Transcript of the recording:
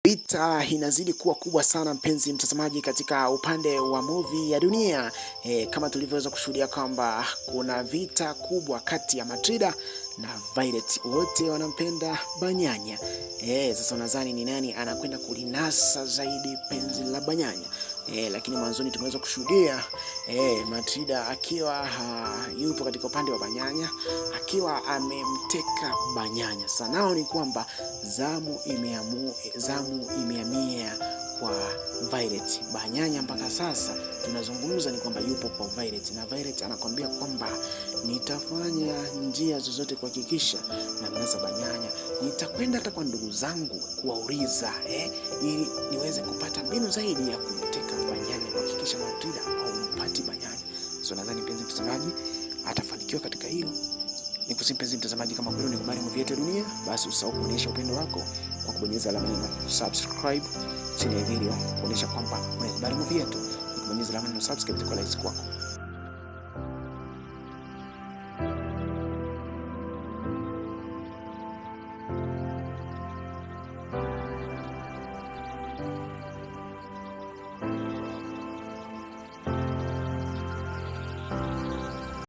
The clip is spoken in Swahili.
Vita inazidi kuwa kubwa sana mpenzi mtazamaji katika upande wa movie ya dunia. Kama tulivyoweza kushuhudia kwamba kuna vita kubwa kati ya Matilda na Violet. Wote wanampenda Banyanya. Sasa unadhani ni nani anakwenda kulinasa zaidi penzi la Banyanya? Lakini mwanzoni tumeweza kushuhudia Matilda akiwa yupo katika upande wa Banyanya, akiwa amemteka Banyanya. Sasa nao ni kwamba zamu imehamia kwa Violet. Banyanya mpaka sasa tunazungumza ni kwamba yupo kwa Violet, na Violet anakuambia kwamba nitafanya njia zozote kuhakikisha na mnasa Banyanya. Nitakwenda hata kwa ndugu zangu kuwauliza ili niweze kupata mbinu zaidi ya kumteka Banyanya, kuhakikisha Matilda au mpati Banyanya. So nadhani mpenzi mtazamaji atafanikiwa katika hilo. Nikusihi mpenzi mtazamaji, kama kweli unakubali movie yetu ya dunia, basi usahau kuonyesha upendo wako kwa kubonyeza alama ya subscribe chini ya video, kuonyesha kwamba unakubali movie yetu. Kubonyeza alama ya subscribe kwa like kwako.